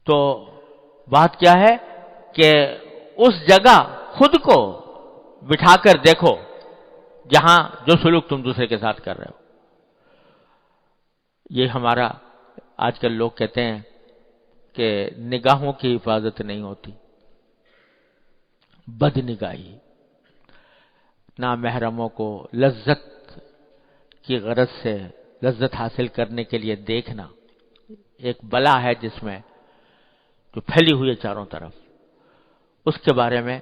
تو بات کیا ہے کہ اس جگہ خود کو بٹھا کر دیکھو جہاں جو سلوک تم دوسرے کے ساتھ کر رہے ہو. یہ ہمارا آج کل لوگ کہتے ہیں کہ نگاہوں کی حفاظت نہیں ہوتی، بد نگاہی، نامحرموں کو لذت کی غرض سے لذت حاصل کرنے کے لیے دیکھنا ایک بلا ہے جس میں جو پھیلی ہوئی ہے چاروں طرف. اس کے بارے میں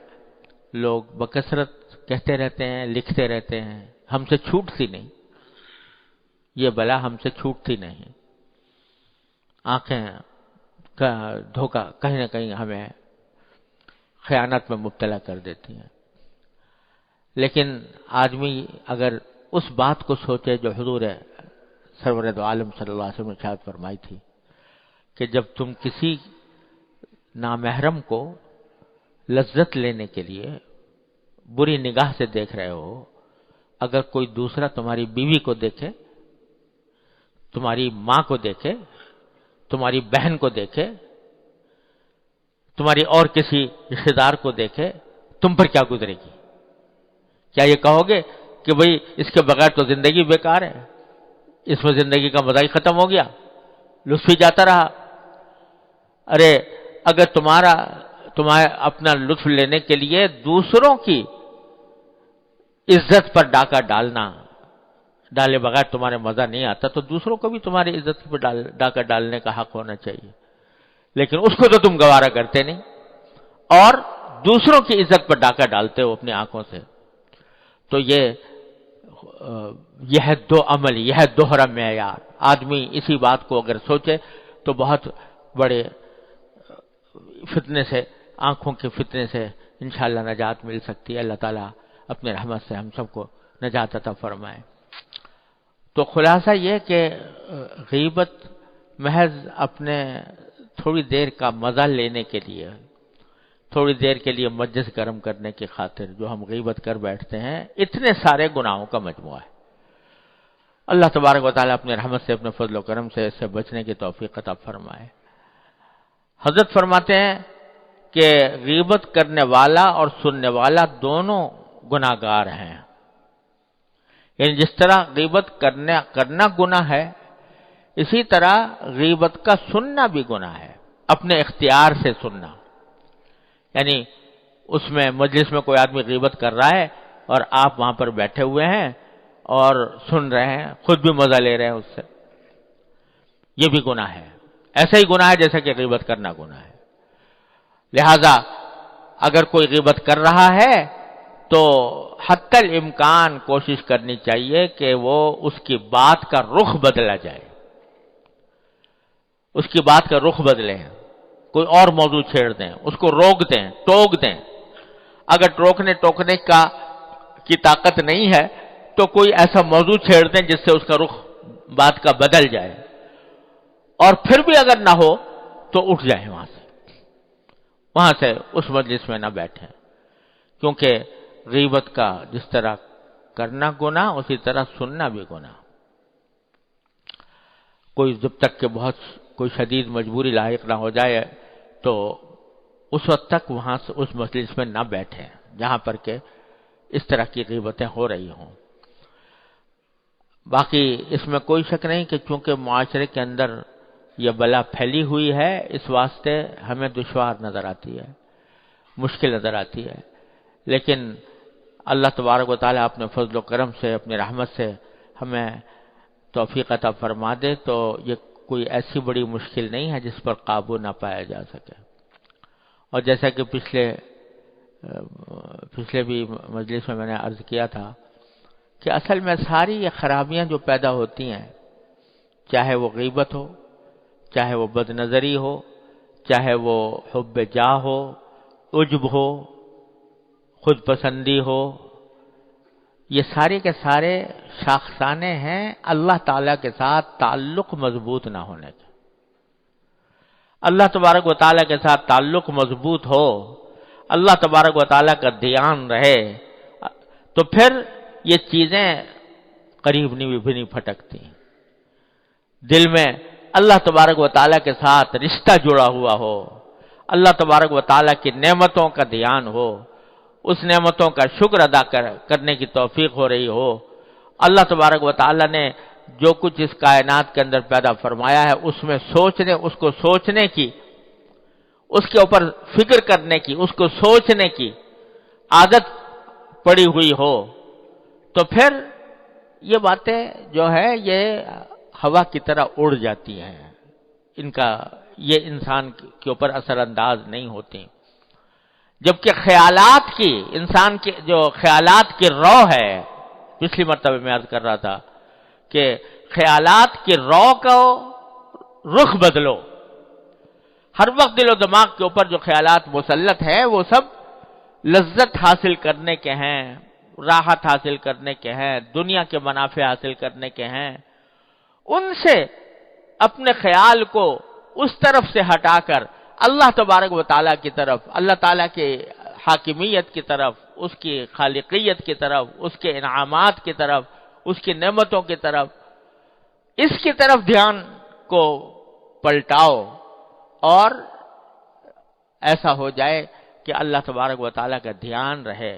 لوگ بکثرت کہتے رہتے ہیں، لکھتے رہتے ہیں، ہم سے چھوٹتی نہیں، یہ بلا ہم سے چھوٹتی نہیں. آنکھیں کا دھوکہ کہیں نہ کہیں ہمیں خیانت میں مبتلا کر دیتی ہیں. لیکن آدمی اگر اس بات کو سوچے جو حضور سرور دو عالم صلی اللہ علیہ وسلم نے ارشاد فرمائی تھی کہ جب تم کسی نامحرم کو لذت لینے کے لیے بری نگاہ سے دیکھ رہے ہو، اگر کوئی دوسرا تمہاری بیوی کو دیکھے، تمہاری ماں کو دیکھے، تمہاری بہن کو دیکھے، تمہاری اور کسی رشتہ دار کو دیکھے، تم پر کیا گزرے گی؟ کیا یہ کہو گے کہ بھئی اس کے بغیر تو زندگی بیکار ہے، اس میں زندگی کا مزہ ہی ختم ہو گیا، لطف ہی جاتا رہا؟ ارے اگر تمہیں اپنا لطف لینے کے لیے دوسروں کی عزت پر ڈاکہ ڈالے بغیر تمہارے مزہ نہیں آتا تو دوسروں کو بھی تمہاری عزت پر ڈاکہ ڈالنے کا حق ہونا چاہیے. لیکن اس کو تو تم گوارا کرتے نہیں اور دوسروں کی عزت پر ڈاکہ ڈالتے ہو اپنی آنکھوں سے. تو یہ ہے دو عمل، یہ ہے دوہرا معیار. آدمی اسی بات کو اگر سوچے تو بہت بڑے فتنے سے، آنکھوں کے فتنے سے انشاءاللہ نجات مل سکتی ہے. اللہ تعالیٰ اپنے رحمت سے ہم سب کو نجات عطا فرمائے. تو خلاصہ یہ کہ غیبت محض اپنے تھوڑی دیر کا مزہ لینے کے لیے، تھوڑی دیر کے لیے مجلس گرم کرنے کی خاطر جو ہم غیبت کر بیٹھتے ہیں، اتنے سارے گناہوں کا مجموعہ ہے. اللہ تبارک و تعالیٰ اپنے رحمت سے، اپنے فضل و کرم سے اس سے بچنے کی توفیق عطا فرمائے. حضرت فرماتے ہیں کہ غیبت کرنے والا اور سننے والا دونوں گناہگار ہیں. یعنی جس طرح غیبت کرنا گناہ ہے، اسی طرح غیبت کا سننا بھی گناہ ہے، اپنے اختیار سے سننا. یعنی اس میں مجلس میں کوئی آدمی غیبت کر رہا ہے اور آپ وہاں پر بیٹھے ہوئے ہیں اور سن رہے ہیں، خود بھی مزہ لے رہے ہیں اس سے، یہ بھی گناہ ہے. ایسا ہی گناہ ہے جیسا کہ غیبت کرنا گناہ ہے. لہذا اگر کوئی غیبت کر رہا ہے تو حتی الامکان کوشش کرنی چاہیے کہ وہ اس کی بات کا رخ بدلا جائے، اس کی بات کا رخ بدلیں، کوئی اور موضوع چھیڑ دیں، اس کو روک دیں، ٹوک دیں. اگر ٹوکنے کی طاقت نہیں ہے تو کوئی ایسا موضوع چھیڑ دیں جس سے اس کا رخ بات کا بدل جائے. اور پھر بھی اگر نہ ہو تو اٹھ جائیں وہاں سے اس مجلس میں نہ بیٹھیں. کیونکہ غیبت کا جس طرح کرنا گناہ، اسی طرح سننا بھی گناہ. کوئی جب تک کہ بہت کوئی شدید مجبوری لاحق نہ ہو جائے تو اس وقت تک وہاں سے اس مجلس میں نہ بیٹھیں جہاں پر کہ اس طرح کی غیبتیں ہو رہی ہوں. باقی اس میں کوئی شک نہیں کہ چونکہ معاشرے کے اندر یہ بلا پھیلی ہوئی ہے، اس واسطے ہمیں دشوار نظر آتی ہے، مشکل نظر آتی ہے. لیکن اللہ تبارک و تعالیٰ اپنے فضل و کرم سے، اپنی رحمت سے ہمیں توفیق عطا فرما دے تو یہ کوئی ایسی بڑی مشکل نہیں ہے جس پر قابو نہ پایا جا سکے. اور جیسا کہ پچھلے بھی مجلس میں میں نے عرض کیا تھا کہ اصل میں ساری یہ خرابیاں جو پیدا ہوتی ہیں، چاہے وہ غیبت ہو، چاہے وہ بد نظری ہو، چاہے وہ حب جاہ ہو، عجب ہو، خود پسندی ہو، یہ سارے کے سارے شاخسانے ہیں اللہ تعالیٰ کے ساتھ تعلق مضبوط نہ ہونے کے. اللہ تبارک و تعالیٰ کے ساتھ تعلق مضبوط ہو، اللہ تبارک و تعالیٰ کا دھیان رہے تو پھر یہ چیزیں قریب بھی نہیں پھٹکتی. دل میں اللہ تبارک و تعالیٰ کے ساتھ رشتہ جڑا ہوا ہو، اللہ تبارک و تعالیٰ کی نعمتوں کا دھیان ہو، اس نعمتوں کا شکر ادا کرنے کی توفیق ہو رہی ہو، اللہ تبارک و تعالیٰ نے جو کچھ اس کائنات کے اندر پیدا فرمایا ہے اس میں اس کو سوچنے کی، اس کے اوپر فکر کرنے کی، اس کو سوچنے کی عادت پڑی ہوئی ہو، تو پھر یہ باتیں جو ہے یہ ہوا کی طرح اڑ جاتی ہیں، یہ انسان کے اوپر اثر انداز نہیں ہوتی، جبکہ خیالات کی، انسان کے جو خیالات کی رو ہے، پچھلی مرتبہ میں عرض کر رہا تھا کہ خیالات کی رو کو رخ بدلو، ہر وقت دل و دماغ کے اوپر جو خیالات مسلط ہیں وہ سب لذت حاصل کرنے کے ہیں، راحت حاصل کرنے کے ہیں، دنیا کے منافع حاصل کرنے کے ہیں، ان سے اپنے خیال کو اس طرف سے ہٹا کر اللہ تبارک و تعالیٰ کی طرف، اللہ تعالیٰ کے حاکمیت کی طرف، اس کی خالقیت کی طرف، اس کے انعامات کی طرف، اس کی نعمتوں کی طرف، اس کی طرف دھیان کو پلٹاؤ، اور ایسا ہو جائے کہ اللہ تبارک و تعالیٰ کا دھیان رہے،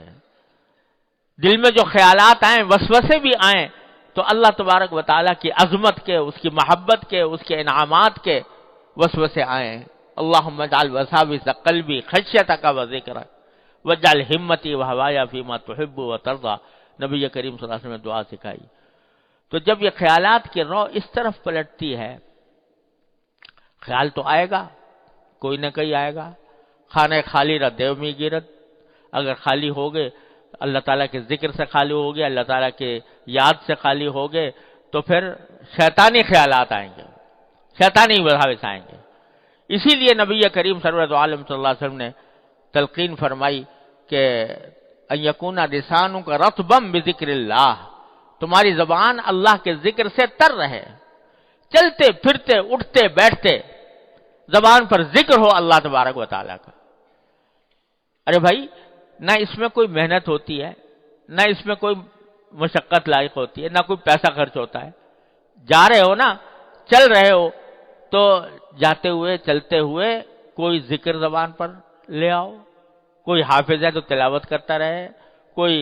دل میں جو خیالات آئیں، وسوسے بھی آئیں، تو اللہ تبارک و تعالیٰ کی عظمت کے، اس کی محبت کے، اس کے انعامات کے وسوسے آئیں۔ اللہم اجعل وساوس قلبی خشیتک و ذکرک واجعل ہمتی و ہوایا فیما تحب و ترضی، نبی کریم صلی اللہ علیہ وسلم نے دعا سکھائی۔ تو جب یہ خیالات کی رو اس طرف پلٹتی ہے، خیال تو آئے گا، کوئی نہ کوئی آئے گا، خانہ خالی رہ دیو می گیرت، اگر خالی ہو گئے، اللہ تعالیٰ کے ذکر سے خالی ہو گئے، اللہ تعالیٰ کے یاد سے خالی ہو گئے، تو پھر شیطانی خیالات آئیں گے، شیطانی وساوس آئیں گے۔ اسی لیے نبی کریم سرورت عالم صلی اللہ علیہ وسلم نے تلقین فرمائی کہ ان یکون لسانک رطبا بذکر اللہ، تمہاری زبان اللہ کے ذکر سے تر رہے، چلتے پھرتے اٹھتے بیٹھتے زبان پر ذکر ہو اللہ تبارک و تعالیٰ کا۔ ارے بھائی، نہ اس میں کوئی محنت ہوتی ہے، نہ اس میں کوئی مشقت لائق ہوتی ہے، نہ کوئی پیسہ خرچ ہوتا ہے، جا رہے ہو نا، چل رہے ہو، تو جاتے ہوئے چلتے ہوئے کوئی ذکر زبان پر لے آؤ، کوئی حافظ ہے تو تلاوت کرتا رہے، کوئی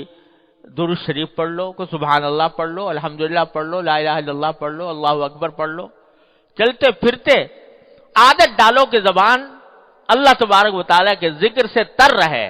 درود شریف پڑھ لو، کوئی سبحان اللہ پڑھ لو، الحمدللہ پڑھ لو، لا الہ الا اللہ پڑھ لو، اللہ اکبر پڑھ لو، چلتے پھرتے عادت ڈالو کہ زبان اللہ تبارک و تعالیٰ کے ذکر سے تر رہے۔